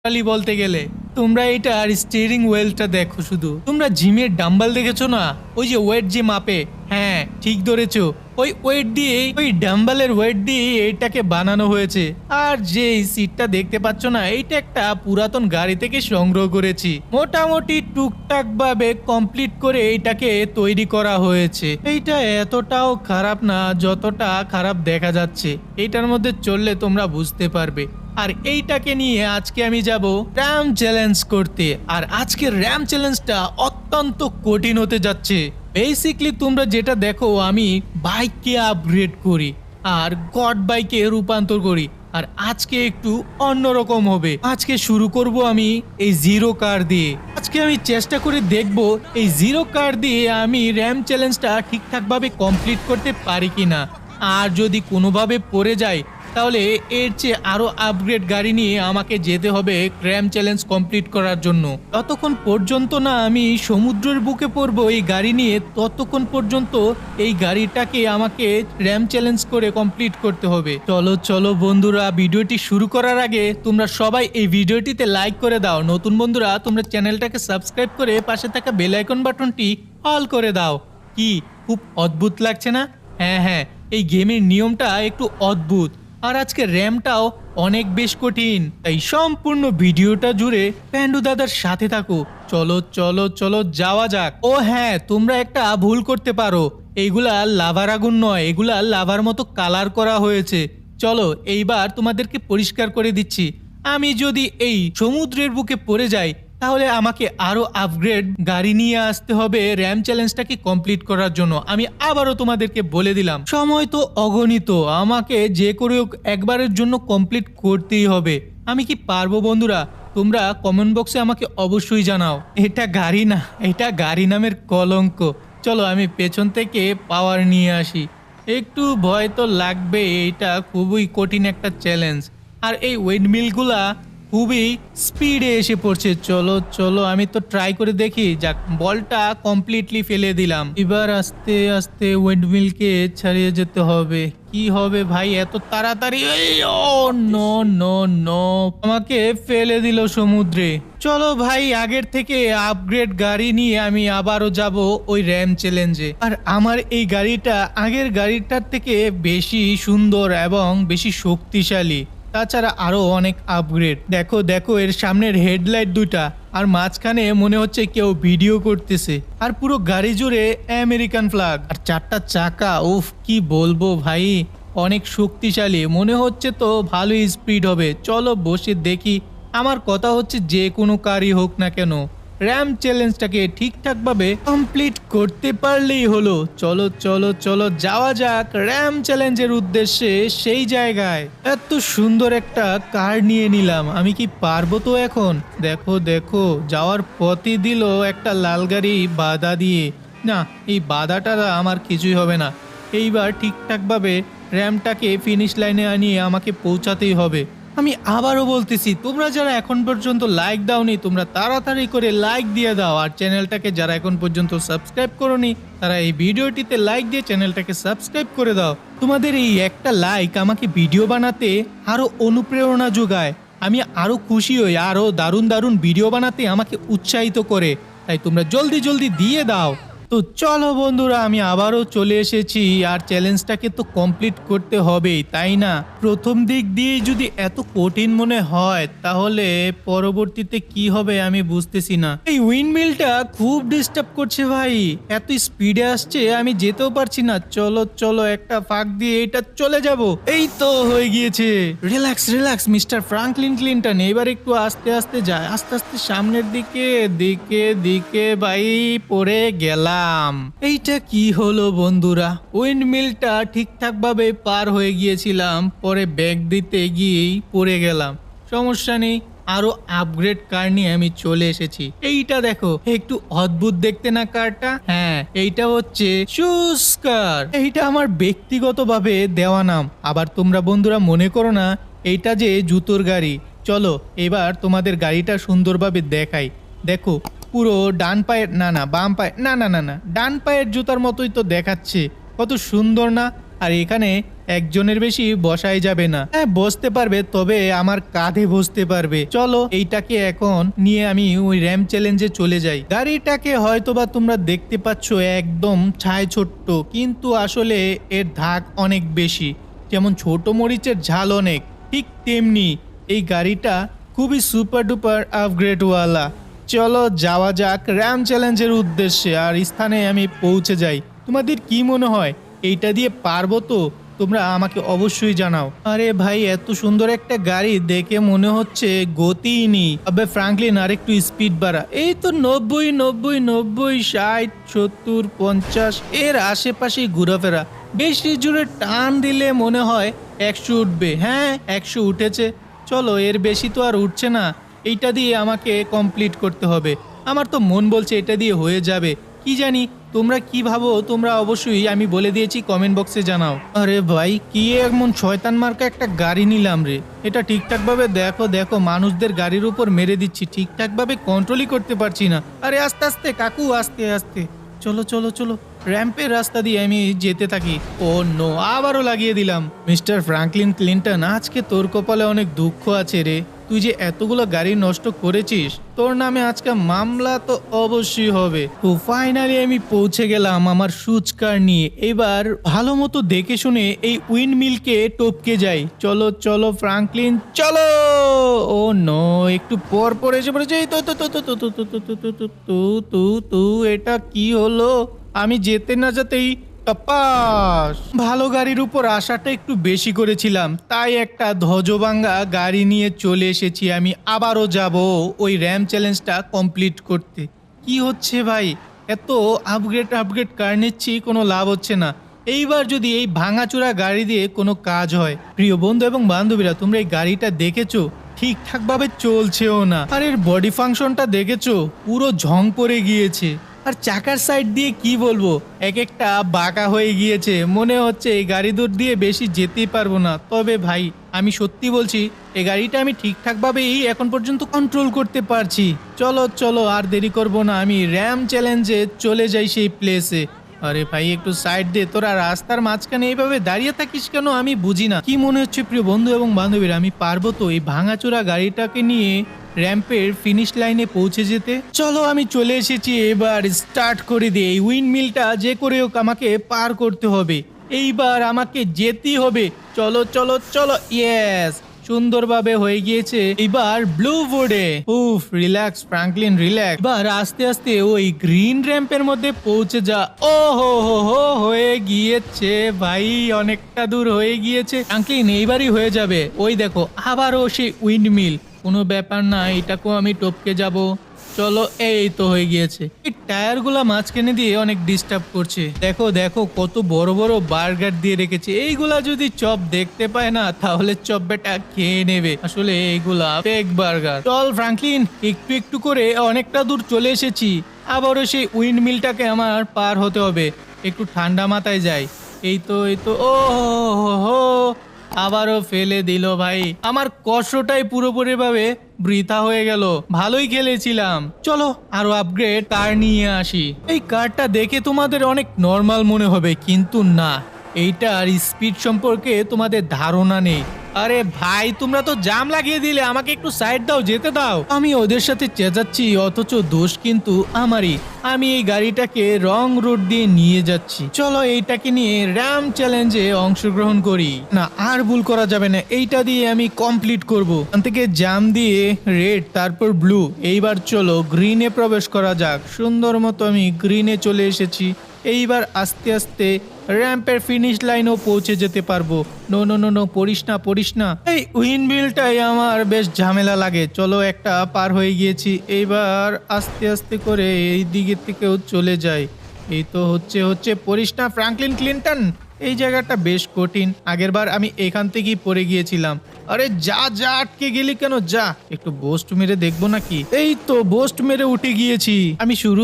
Totally বলতে গেলে তোমরা এটা আর স্টিয়ারিং হুইলটা দেখো, শুধু তোমরা জিমের ডাম্বেল দেখেছো না, ওই যে ওয়েট যে মাপে, হ্যাঁ ঠিক ধরেছো, ওই ওয়েট দিয়ে, ওই ডাম্বেলের ওয়েট দিয়ে এইটাকে বানানো হয়েছে। আর যে সিটটা দেখতে পাচ্ছ না, এইটা একটা পুরাতন গাড়ি থেকে সংগ্রহ করেছি। মোটামুটি টুকটাক ভাবে কমপ্লিট করে এইটাকে তৈরি করা হয়েছে। এইটা এতটাও খারাপ না যতটা খারাপ দেখা যাচ্ছে, এইটার মধ্যে চললে তোমরা বুঝতে পারবে। আর এইটাকে নিয়ে আজকে আমি যাব র্যাম চ্যালেঞ্জ করতে। আর আজকের র্যাম চ্যালেঞ্জটা অত্যন্ত কঠিন হতে যাচ্ছে। বেসিকলি তোমরা যেটা দেখো, আমি বাইককে আপগ্রেড করি আর গড বাইকে রূপান্তর করি। আর আজকে একটু অন্যরকম হবে। আজকে শুরু করব আমি এই জিরো কার দিয়ে। আজকে আমি চেষ্টা করে দেখব এই জিরো কার দিয়ে আমি র্যাম চ্যালেঞ্জটা ঠিকঠাক ভাবে কমপ্লিট করতে পারি কিনা। আর যদি কোনোভাবে পড়ে যায়, তাহলে এর চেয়ে আরো আপগ্রেড গাড়ি নিয়ে আমাকে যেতে হবে র্যাম চ্যালেঞ্জ কমপ্লিট করার জন্য। ততক্ষণ পর্যন্ত না আমি সমুদ্রের বুকে পড়বো এই গাড়ি নিয়ে, ততক্ষণ পর্যন্ত এই গাড়িটাকে আমাকে র্যাম চ্যালেঞ্জ করে কমপ্লিট করতে হবে। চলো চলো বন্ধুরা, ভিডিওটি শুরু করার আগে তোমরা সবাই এই ভিডিওটিতে লাইক করে দাও। নতুন বন্ধুরা তোমরা চ্যানেলটাকে সাবস্ক্রাইব করে পাশে থাকা বেল আইকন বাটনটি অল করে দাও। কি খুব অদ্ভুত লাগছে না? হ্যাঁ হ্যাঁ, এই গেমের নিয়মটা একটু অদ্ভুত। আর আজকে র্যামটাও অনেক বেশ কঠিন, তাই সম্পূর্ণ ভিডিওটা জুড়ে প্যান্ডু দাদার সাথে থাকো। চলো চলো চলো যাওয়া যাক। ও হ্যাঁ, তোমরা একটা ভুল করতে পারো, এইগুলা লাভার আগুন নয়, এগুলা লাভার মতো কালার করা হয়েছে। চলো এইবার তোমাদেরকে পরিষ্কার করে দিচ্ছি। আমি যদি এই সমুদ্রের বুকে পড়ে যাই, তাহলে আমাকে আরো আপগ্রেড গাড়ি নিয়ে আসতে হবে র্যাম চ্যালেঞ্জটাকে কমপ্লিট করার জন্য। আমি আবারও তোমাদেরকে বলে দিলাম, সময় তো অগণিত, আমাকে যে করে হোক একবারের জন্য কমপ্লিট করতেই হবে। আমি কি পারবো বন্ধুরা? তোমরা কমেন্ট বক্সে আমাকে অবশ্যই জানাও। এটা গাড়ি না, এটা গাড়ি নামের কলঙ্ক। চলো আমি পেছন থেকে পাওয়ার নিয়ে আসি। একটু ভয় তো লাগবে, এটা খুবই কঠিন একটা চ্যালেঞ্জ। আর এই উইন্ডমিলগুলা খুবই স্পিডে এসে পড়ছে। চলো চলো আমি তো ট্রাই করে দেখি। যাক, বলটা কমপ্লিটলি ফেলে দিলাম। এবার আস্তে আস্তে উইন্ডমিলকে ছাড়িয়ে যেতে হবে। কি হবে ভাই এত তাড়াতাড়ি? নো নো নো, আমাকে ফেলে দিল সমুদ্রে। চলো ভাই, আগের থেকে আপগ্রেড গাড়ি নিয়ে আমি আবারও যাব ওই র্যাম চ্যালেঞ্জে। আর আমার এই গাড়িটা আগের গাড়িটার থেকে বেশি সুন্দর এবং বেশি শক্তিশালী। তাছাড়া আরো অনেক আপগ্রেড। দেখো দেখো, এর সামনের হেডলাইট দুটা, আর মাঝখানে মনে হচ্ছে কেউ ভিডিও করতেছে। আর পুরো গাড়ি জুড়ে আমেরিকান ফ্ল্যাগ, আর চারটা চাকা। উফ, কি বলবো ভাই, অনেক শক্তিশালী। মনে হচ্ছে তো ভালোই স্পিড হবে। চলো বসে দেখি। আমার কথা হচ্ছে যে কোনো কারই হোক না কেন, র্যাম চ্যালেঞ্জটাকে ঠিকঠাক ভাবে কমপ্লিট করতে পারলেই হলো। চলো চলো চলো যাওয়া যাক র্যাম চ্যালেঞ্জের উদ্দেশ্যে সেই জায়গায়। এত সুন্দর একটা কার নিয়ে নিলাম, আমি কি পারবো তো এখন? দেখো দেখো, যাওয়ার পথে দিল একটা লাল গাড়ি বাধা দিয়ে। না, এই বাধাটা আমার কিছুই হবে না। এইবার ঠিকঠাক ভাবে র্যামটাকে ফিনিশ লাইনে আনিয়ে আমাকে পৌঁছাতেই হবে। আমি আবারও বলতেছি, তোমরা যারা এখন পর্যন্ত লাইক দাওনি, তোমরা তাড়াতাড়ি করে লাইক দিয়ে দাও। আর চ্যানেলটাকে যারা এখন পর্যন্ত সাবস্ক্রাইব করোনি, তারা এই ভিডিওটিতে লাইক দিয়ে চ্যানেলটাকে সাবস্ক্রাইব করে দাও। তোমাদের এই একটা লাইক আমাকে ভিডিও বানাতে আরো অনুপ্রেরণা যোগায়। আমি আরো খুশি হই, আরো দারুণ দারুণ ভিডিও বানাতে আমাকে উৎসাহিত করে। তাই তোমরা জলদি জলদি দিয়ে দাও। তো চলো বন্ধুরা, আমি আবারও চলে এসেছি। আর চ্যালেঞ্জটাকে তো কমপ্লিট করতে হবেই, তাই না? প্রথম দিক দিয়ে যদি এত কঠিন মনে হয়, তাহলে পরবর্তীতে কি হবে আমি বুঝতেছি না। এই উইন্ডমিলটা খুব ডিস্টার্ব করছে ভাই, এত স্পিডে আসছে আমি যেতেও পারছি না। চলো চলো, একটা ফাঁক দিয়ে এটা চলে যাব। এই তো হয়ে গিয়েছে। Relax relax mister Franklin Clinton, এবার একটু আস্তে আস্তে যায়, আস্তে আস্তে সামনের দিকে দিকে দিকে ভাই পড়ে গেলাম। এইটা কি হলো বন্ধুরা? উইন্ডমিলটা ঠিকঠাক ভাবে পার হয়ে গিয়েছিলাম, পরে ব্যাগ দিতে গিয়েই পড়ে গেলাম। সমস্যা নেই, আরো আপগ্রেড কার নিয়ে আমি চলে এসেছি। এইটা দেখো, একটু অদ্ভুত দেখতে না কারটা? হ্যাঁ, এইটা হচ্ছে শুজ কার। এইটা আমার ব্যক্তিগতভাবে দেওয়া নাম। আবার তোমরা বন্ধুরা মনে করো না এইটা যে জুতোর গাড়ি। চলো এবার তোমাদের গাড়িটা সুন্দরভাবে দেখাই। দেখো, পুরো ডান পায়ের, না না বাম পায়ের, না না না না ডান পায়ের জুতার মতোই তো দেখাচ্ছে। কত সুন্দর না? আর এখানে একজনের বেশি বসাই যাবে না। হ্যাঁ বসতে পারবে, তবে আমার কাঁধে বসতে পারবে। চলো এইটাকে এখন নিয়ে আমি ওই র্যাম চ্যালেঞ্জে চলে যাই। গাড়িটাকে হয়তোবা তোমরা দেখতে পাচ্ছ একদম ছায় ছোট্ট, কিন্তু আসলে এর ধাক অনেক বেশি। যেমন ছোট মরিচের ঝাল অনেক, ঠিক তেমনি এই গাড়িটা খুবই সুপার ডুপার আপগ্রেডওয়ালা। চলো যাওয়া যাক র্যাম চ্যালেঞ্জের উদ্দেশ্যে, আর স্থানে আমি পৌঁছে যাই। তোমাদের কি মনে হয় এইটা দিয়ে পারবো তো? তোমরা আমাকে অবশ্যই জানাও। আরে ভাই এত সুন্দর একটা গাড়ি দেখে মনে হচ্ছে গতিই নেই। তবে ফ্রাঙ্কলিন আর একটু স্পিড বাড়া। এই তো 90 90 90 60 70 50 এর আশেপাশেই ঘোরাফেরা। বেশি জোরে টান দিলে মনে হয় 100 উঠবে। হ্যাঁ 100 উঠেছে। চলো এর বেশি তো আর উঠছে না। এইটা দিয়ে আমাকে কমপ্লিট করতে হবে। আমার তো মন বলছে এটা দিয়ে হয়ে যাবে। কি জানি তোমরা কি ভাবো, তোমরা অবশ্যই আমি বলে দিয়েছি কমেন্ট বক্সে জানাও। আরে ভাই কি এমন শয়তান মার্কা একটা গাড়ি নিলাম রে। এটা ঠিকঠাক ভাবে দেখো দেখো, মানুষদের গাড়ির উপর মেরে দিচ্ছি, ঠিকঠাক ভাবে কন্ট্রোলই করতে পারছি না। আরে আস্তে আস্তে কাকু, আস্তে আস্তে। চলো চলো চলো, র্যাম্পের রাস্তা দিয়ে আমি যেতে থাকি। ও নো, আবারও লাগিয়ে দিলাম। মিস্টার ফ্রাঙ্কলিন ক্লিনটন, আজকে তোর কপালে অনেক দুঃখ আছে রে। তুই যে এতগুলো গাড়ি নষ্ট করেছিস, তোর নামে আজকে মামলা তো অবশ্যই হবে। তো ফাইনালি আমি পৌঁছে গেলাম আমার সুচকার নিয়ে। এবার ভালো মতো দেখে শুনে এই উইন্ড মিলকে টপকে যাই। চলো চলো ফ্রাঙ্কলিন চলো। ও নো, একটু পর পর এসে পড়েছে। এই তো তো তো তো তো তো তো তো তো তো তো তো তো তো এটা কি হলো? আমি যেতে না যেতেই টপাস। ভালো গাড়ির উপর আশাটা একটু বেশি করেছিলাম, তাই একটা ধ্বজভাঙ্গা গাড়ি নিয়ে চলে এসেছি। আমি আবারও যাব ওই র্যাম চ্যালেঞ্জটা কমপ্লিট করতে। কি হচ্ছে ভাই, এত আপগ্রেড কার নিচ্ছি, কোনো লাভ হচ্ছে না। এইবার যদি এই ভাঙাচোরা গাড়ি দিয়ে কোনো কাজ হয়। প্রিয় বন্ধু এবং বান্ধবীরা, তোমরা এই গাড়িটা দেখেছো? ঠিকঠাক ভাবে চলছেও না। আর এর বডি ফাংশনটা দেখেছো? পুরো ঝং পড়ে গিয়েছে। আর চাকার সাইড দিয়ে কি বলবো, এক একটা বাঁকা হয়ে গিয়েছে। মনে হচ্ছে এই গাড়ি দূর দিয়ে বেশি যেতেই পারবো না। তবে ভাই আমি সত্যি বলছি, এই গাড়িটা আমি ঠিকঠাক ভাবেই এখন পর্যন্ত কন্ট্রোল করতে পারছি। চলো চলো আর দেরি করব না, আমি র্যাম চ্যালেঞ্জে চলে যাই সেই প্লেসে। আরে ভাই একটু সাইড দে, তোরা রাস্তার মাঝখানে এইভাবে দাঁড়িয়ে থাকিস কেন আমি বুঝি না। কি মনে হচ্ছে প্রিয় বন্ধু এবং বান্ধবীরা, আমি পারবো তো এই ভাঙাচোরা গাড়িটাকে নিয়ে র্যাম্পের ফিনিশ লাইনে পৌঁছে যেতে? চলো আমি চলে এসেছি, এবার স্টার্ট করে দিই। এই উইন্ড মিলটা যে করে হোক আমাকে পার করতে হবে। এইবার আমাকে যেতেই হবে। চলো চলো চলো, ইয়েস, সুন্দরভাবে হয়ে গিয়েছে। এবার ব্লু বোর্ডে। উফ, রিল্যাক্স ফ্রাঙ্কলিন রিল্যাক্স। এবার আস্তে আস্তে ওই গ্রিন র্যাম্পের মধ্যে পৌঁছে যা। ও হো হো হো, হয়ে গিয়েছে ভাই, অনেকটা দূর হয়ে গিয়েছে। ফ্রাঙ্কলিন এইবারই হয়ে যাবে। ওই দেখো আবারও সেই উইন্ড মিল। কোনো ব্যাপার না, এটাকেও আমি টপকে যাব। চলো এই তো হয়ে গিয়েছে। এই টায়ারগুলা মাঝখানে দিয়ে অনেক ডিস্টার্ব করছে। দেখো দেখো কত বড় বড় বার্গার দিয়ে রেখেছে। এইগুলা যদি চপ দেখতে পায় না, তাহলে চপ বেটা খেয়ে নেবে। আসলে এইগুলা ফেক বার্গার। চল ফ্রাঙ্কলিন, একটু একটু করে অনেকটা দূর চলে এসেছি। আবারও সেই উইন্ড মিলটাকে আমার পার হতে হবে। একটু ঠান্ডা মাথায় যাই। এই তো এই তো, ও হো হো, আবারও ফেলে দিল ভাই। আমার কষ্টটাই পুরোপুরি ভাবে বৃথা হয়ে গেল। ভালোই খেলেছিলাম। চলো আরো আপগ্রেড কার নিয়ে আসি। এই কারটা দেখে তোমাদের অনেক নর্মাল মনে হবে, কিন্তু না, এইটার স্পিড সম্পর্কে তোমাদের ধারণা নেই। আরে ভাই তোমরা তো জাম লাগিয়ে দিলে, আমাকে একটু সাইড দাও, যেতে দাও। আমি ওদের সাথে চেঁচাচ্ছি, অথচ দোষ কিন্তু আমারই। আমি এই গাড়িটাকে রং রোড দিয়ে নিয়ে যাচ্ছি। চলো এইটাকে নিয়ে র্যাম চ্যালেঞ্জে অংশগ্রহণ করি। না আর ভুল করা যাবে না, এইটা দিয়ে আমি কমপ্লিট করব। এখান থেকে জাম দিয়ে রেড, তারপর ব্লু। এইবার চলো গ্রিনে প্রবেশ করা যাক। সুন্দর মতো আমি গ্রিনে চলে এসেছি। এইবার আস্তে আস্তে র্যাম্পের ফিনিশ লাইনও পৌঁছে যেতে পারবো। নো নো নো নো, পড়িস না পড়িস না। এই উইন্ড মিলটাই আমার বেশ ঝামেলা লাগে। চলো একটা পার হয়ে গিয়েছি। এইবার আস্তে আস্তে করে এই দিকের থেকেও চলে যাই। এই তো হচ্ছে হচ্ছে, পড়িস না ফ্রাঙ্কলিন ক্লিনটন। এই জায়গাটা বেশ কঠিন, আগেরবার আমি এখান থেকেই পড়ে গিয়েছিলাম। আরে যা যা, আটকে গেলি কেন? যা, একটু বোস্ট মেরে দেখবো নাকি। এই তো বোস্ট মেরে উঠে গিয়েছি। আমি শুরু